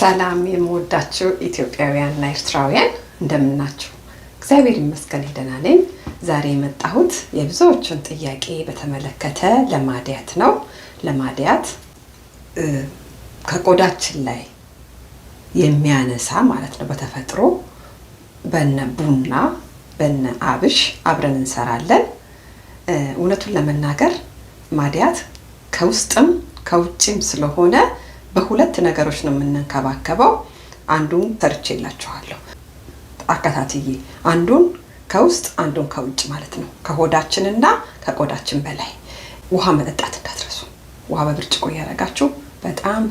ሰላም የምወዳችሁ ኢትዮጵያውያንና ኤርትራውያን እንደምናችሁ። እግዚአብሔር ይመስገን ደህና ነኝ። ዛሬ የመጣሁት የብዙዎችን ጥያቄ በተመለከተ ለማዲያት ነው። ለማዲያት ከቆዳችን ላይ የሚያነሳ ማለት ነው በተፈጥሮ በነ ቡና በነ አብሽ አብረን እንሰራለን። እውነቱን ለመናገር ማዲያት ከውስጥም ከውጭም ስለሆነ በሁለት ነገሮች ነው የምንንከባከበው። አንዱን ሰርቼላችኋለሁ አከታትዬ፣ አንዱን ከውስጥ አንዱን ከውጭ ማለት ነው። ከሆዳችንና ከቆዳችን በላይ ውሃ መጠጣት እንዳትረሱ። ውሃ በብርጭቆ እያደረጋችሁ በጣም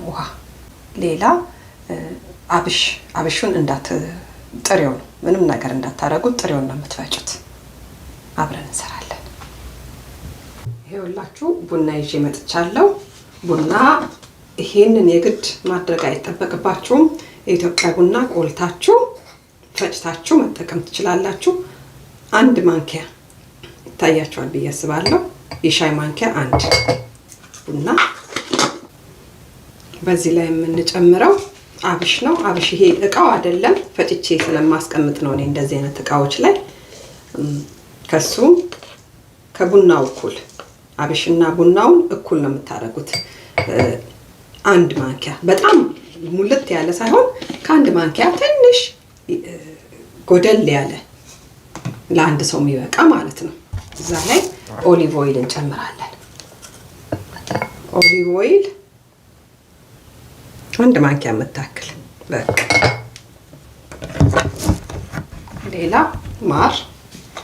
ውሃ። ሌላ አብሹን ጥሬው ነው፣ ምንም ነገር እንዳታረጉት፣ ጥሬውን ነው የምትፈጩት። አብረን እንሰራለን። ይሄውላችሁ ቡና ይዤ መጥቻለሁ። ቡና ይሄንን የግድ ማድረግ አይጠበቅባችሁም። የኢትዮጵያ ቡና ቆልታችሁ ፈጭታችሁ መጠቀም ትችላላችሁ። አንድ ማንኪያ ይታያችኋል ብዬ አስባለሁ። የሻይ ማንኪያ አንድ ቡና። በዚህ ላይ የምንጨምረው አብሽ ነው። አብሽ ይሄ እቃው አይደለም፣ ፈጭቼ ስለማስቀምጥ ነው እኔ እንደዚህ አይነት እቃዎች ላይ። ከሱ ከቡናው እኩል አብሽና ቡናውን እኩል ነው የምታደርጉት። አንድ ማንኪያ፣ በጣም ሙልት ያለ ሳይሆን ከአንድ ማንኪያ ትንሽ ጎደል ያለ ለአንድ ሰው የሚበቃ ማለት ነው። እዛ ላይ ኦሊቭ ኦይል እንጨምራለን። ኦሊቭ ኦይል አንድ ማንኪያ የምታክል በቃ። ሌላ ማር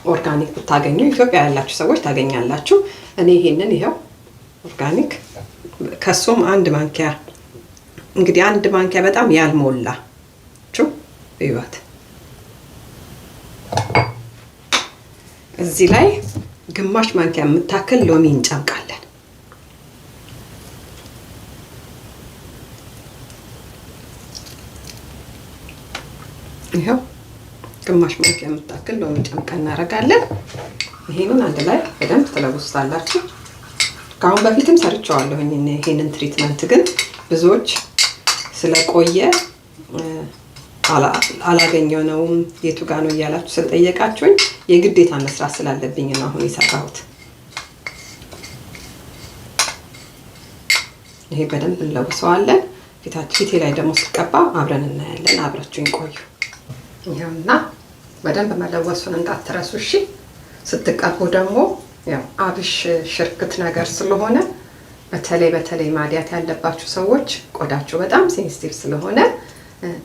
ኦርጋኒክ ብታገኙ፣ ኢትዮጵያ ያላችሁ ሰዎች ታገኛላችሁ። እኔ ይሄንን ይሄው ኦርጋኒክ፣ ከሱም አንድ ማንኪያ። እንግዲህ አንድ ማንኪያ በጣም ያልሞላ ይዋት። እዚህ ላይ ግማሽ ማንኪያ የምታክል ሎሚ እንጨምቃለን። ይሄው ግማሽ ማንኪያ የምታክል ሎሚ ጨምቀን እናደርጋለን። ይሄንን አንድ ላይ በደንብ ትለውስታላችሁ። ከአሁን በፊትም ሰርቼዋለሁ ይሄንን ትሪትመንት፣ ግን ብዙዎች ስለቆየ አላገኘነውም የቱ ጋር ነው እያላችሁ ስለጠየቃችሁኝ የግዴታ መስራት ስላለብኝ ነው አሁን የሰራሁት። ይሄ በደንብ እንለውሰዋለን። ፊቴ ላይ ደግሞ ስቀባ አብረን እናያለን። አብራችሁኝ ቆዩ። ይሄውና በደንብ መለወሱን እንዳትረሱ እሺ። ስትቀቡ ደግሞ ያው አብሽ ሽርክት ነገር ስለሆነ በተለይ ማዲያት ያለባችሁ ሰዎች ቆዳችሁ በጣም ሴንሲቲቭ ስለሆነ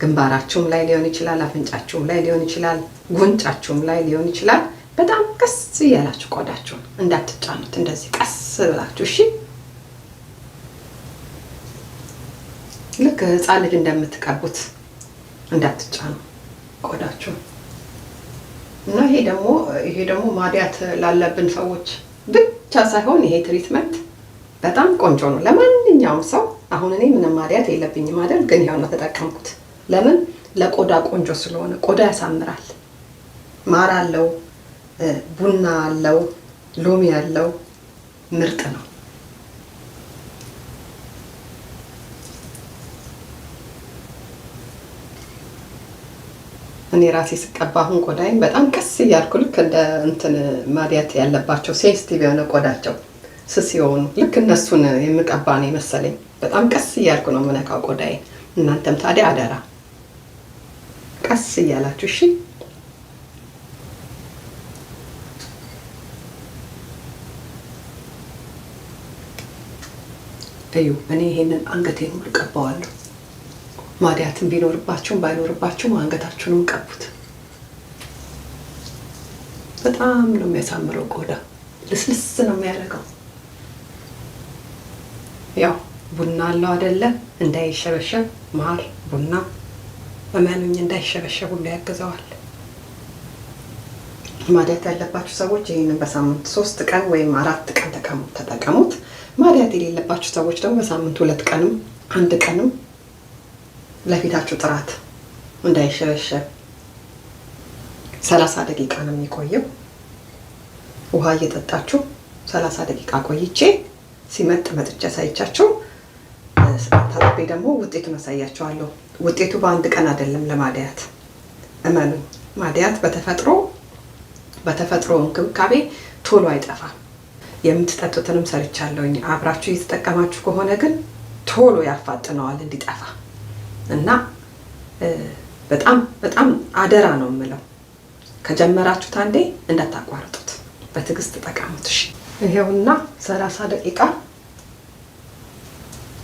ግንባራችሁም ላይ ሊሆን ይችላል፣ አፍንጫችሁም ላይ ሊሆን ይችላል፣ ጉንጫችሁም ላይ ሊሆን ይችላል። በጣም ቀስ እያላችሁ ቆዳችሁን እንዳትጫኑት፣ እንደዚህ ቀስ ብላችሁ እሺ። ልክ ሕፃን ልጅ እንደምትቀቡት እንዳትጫኑ ቆዳችሁን። እና ይሄ ደግሞ ማዲያት ላለብን ሰዎች ብቻ ሳይሆን ይሄ ትሪትመንት በጣም ቆንጆ ነው ለማንኛውም ሰው። አሁን እኔ ምንም ማዲያት የለብኝም አይደል፣ ግን ያው ነው ተጠቀምኩት። ለምን? ለቆዳ ቆንጆ ስለሆነ። ቆዳ ያሳምራል። ማር አለው፣ ቡና አለው፣ ሎሚ አለው። ምርጥ ነው። እኔ ራሴ ስቀባ አሁን ቆዳዬን በጣም ቀስ እያልኩ ልክ እንደ ማዲያት ያለባቸው ሴንሲቲቭ የሆነ ቆዳቸው ስስ የሆኑ ልክ እነሱን የምቀባ ነው የመሰለኝ። በጣም ቀስ እያልኩ ነው የምነካው ቆዳዬን። እናንተም ታዲያ አደራ ቀስ እያላችሁ እሺ። እዩ፣ እኔ ይሄንን አንገቴን ሙሉ ቀባዋለሁ። ማዲያትን ቢኖርባችሁም ባይኖርባችሁም አንገታችሁንም ቀቡት። በጣም ነው የሚያሳምረው። ቆዳ ልስልስ ነው የሚያደርገው። ያው ቡና አለው አይደለ? እንዳይሸበሸብ ማር ቡና እመኑኝ እንዳይሸበሸብ ሁሉ ያግዘዋል። ማዲያት ያለባችሁ ሰዎች ይሄንን በሳምንት 3 ቀን ወይም 4 ቀን ተጠቀሙት። ማዲያት የሌለባችሁ ሰዎች ደግሞ በሳምንት 2 ቀንም 1 ቀንም ለፊታችሁ ጥራት እንዳይሸበሸብ 30 ደቂቃ ነው የሚቆየው። ውሃ እየጠጣችሁ 30 ደቂቃ ቆይቼ ሲመጥ መጥቼ ሳይቻችሁ ታጥቤ ደግሞ ውጤቱን አሳያችኋለሁ። ውጤቱ በአንድ ቀን አይደለም ለማድያት እመኑኝ። ማድያት በተፈጥሮ እንክብካቤ ቶሎ አይጠፋም። የምትጠጡትንም ሰርቻለሁኝ። አብራችሁ እየተጠቀማችሁ ከሆነ ግን ቶሎ ያፋጥነዋል እንዲጠፋ እና በጣም በጣም አደራ ነው የምለው። ከጀመራችሁት አንዴ እንዳታቋርጡት፣ በትዕግስት ተጠቀሙት። እሺ ይሄውና 30 ደቂቃ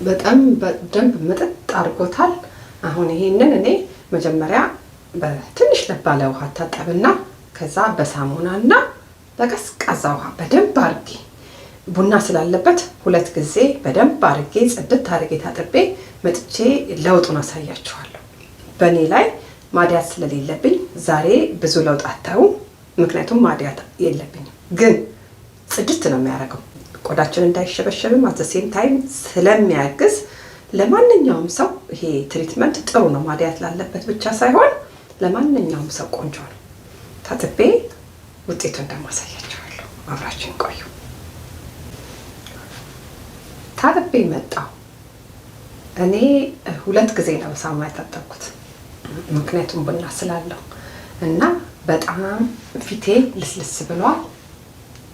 በጣም በደንብ ምጥጥ አድርጎታል። አሁን ይሄንን እኔ መጀመሪያ በትንሽ ለባለ ውሃ ታጠብና ከዛ በሳሙናና በቀዝቃዛ ውሃ በደንብ አድርጌ ቡና ስላለበት 2 ጊዜ በደንብ አድርጌ ጽድት አድርጌ ታጥቤ መጥቼ ለውጡን አሳያችኋለሁ። በእኔ ላይ ማድያት ስለሌለብኝ ዛሬ ብዙ ለውጥ አታዩም፣ ምክንያቱም ማድያት የለብኝም። ግን ጽድት ነው የሚያደርገው፣ ቆዳችን እንዳይሸበሸብም አት ዘ ሴም ታይም ስለሚያግዝ ለማንኛውም ሰው ይሄ ትሪትመንት ጥሩ ነው። ማድያት ላለበት ብቻ ሳይሆን ለማንኛውም ሰው ቆንጆ ነው። ታጥቤ ውጤቱን ደግሞ አሳያችኋለሁ። አብራችሁን ቆዩ። ታጥቤ መጣሁ። እኔ 2 ጊዜ ነው በሳሙና የታጠብኩት፣ ምክንያቱም ቡና ስላለው እና በጣም ፊቴ ልስልስ ብሏል።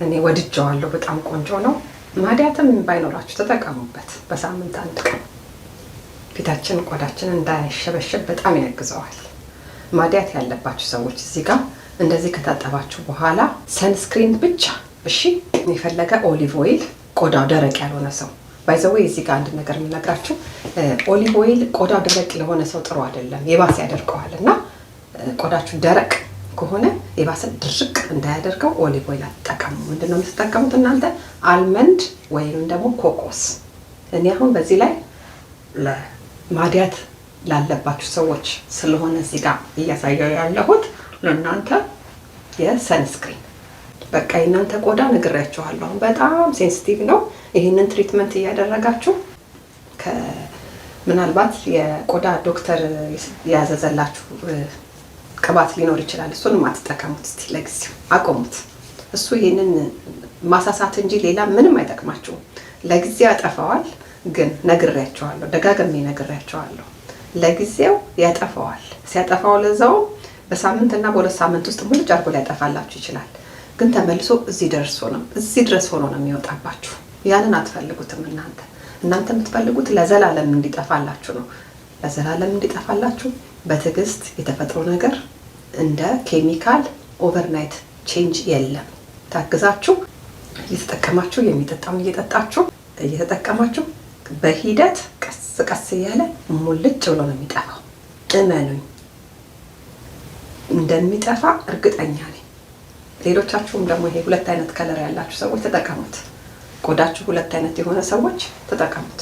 እኔ ወድጀዋለሁ። በጣም ቆንጆ ነው። ማድያትም ባይኖራችሁ ተጠቀሙበት። በሳምንት 1 ቀን ፊታችን ቆዳችንን እንዳይሸበሸብ በጣም ያግዘዋል። ማድያት ያለባችሁ ሰዎች እዚህ ጋር እንደዚህ ከታጠባችሁ በኋላ ሰንስክሪን ብቻ እሺ። የፈለገ ኦሊቭ ኦይል፣ ቆዳው ደረቅ ያልሆነ ሰው ባይዘዌይ እዚህ ጋር አንድ ነገር የምነግራችሁ ኦሊቭ ኦይል ቆዳው ደረቅ ለሆነ ሰው ጥሩ አይደለም፣ የባሰ ያደርቀዋል። እና ቆዳችሁ ደረቅ ከሆነ የባሰ ድርቅ እንዳያደርገው ኦሊቭ ኦይል አትጠቀሙ። ምንድነው የምትጠቀሙት እናንተ? አልመንድ ወይም ደግሞ ኮኮስ። እኔ አሁን በዚህ ላይ ለማድያት ላለባችሁ ሰዎች ስለሆነ እዚህ ጋር እያሳየው ያለሁት ለእናንተ የሰንስክሪን በቃ የእናንተ ቆዳ ነግሬያችኋለሁ በጣም ሴንሲቲቭ ነው። ይህንን ትሪትመንት እያደረጋችሁ ምናልባት የቆዳ ዶክተር ያዘዘላችሁ ቅባት ሊኖር ይችላል። እሱንም አትጠቀሙት። እስቲ ለጊዜው አቆሙት። እሱ ይሄንን ማሳሳት እንጂ ሌላ ምንም አይጠቅማችሁም። ለጊዜው ያጠፋዋል፣ ግን ነግሬያችኋለሁ፣ ደጋግሜ ነግሬያችኋለሁ። ለጊዜው ያጠፋዋል። ሲያጠፋው ለዛው በሳምንትና በ2 ሳምንት ውስጥ ሙሉ ጫርጎ ሊያጠፋላችሁ ይችላል። ግን ተመልሶ እዚህ ድረስ ሆኖ ነው የሚወጣባችሁ። ያንን አትፈልጉትም እናንተ የምትፈልጉት ለዘላለም እንዲጠፋላችሁ ነው። ለዘላለም እንዲጠፋላችሁ በትዕግስት የተፈጥሮ ነገር እንደ ኬሚካል ኦቨርናይት ቼንጅ የለም። ታግዛችሁ እየተጠቀማችሁ የሚጠጣውን እየተጠቀማችሁ በሂደት ቀስ ቀስ እያለ ሙልጭ ብሎ ነው የሚጠፋው። እመኑኝ እንደሚጠፋ እርግጠኛ ነኝ። ሌሎቻችሁም ደግሞ ይሄ 2 አይነት ከለር ያላችሁ ሰዎች ተጠቀሙት። ቆዳችሁ 2 አይነት የሆነ ሰዎች ተጠቀሙት።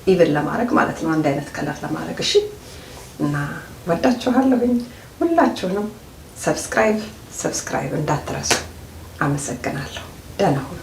ኢቭን ለማድረግ ማለት ነው፣ 1 አይነት ከለር ለማድረግ እሺ። እና ወዳችኋለሁኝ ሁላችሁንም። ሰብስክራይብ እንዳትረሱ። አመሰግናለሁ። ደህና ሁኑ።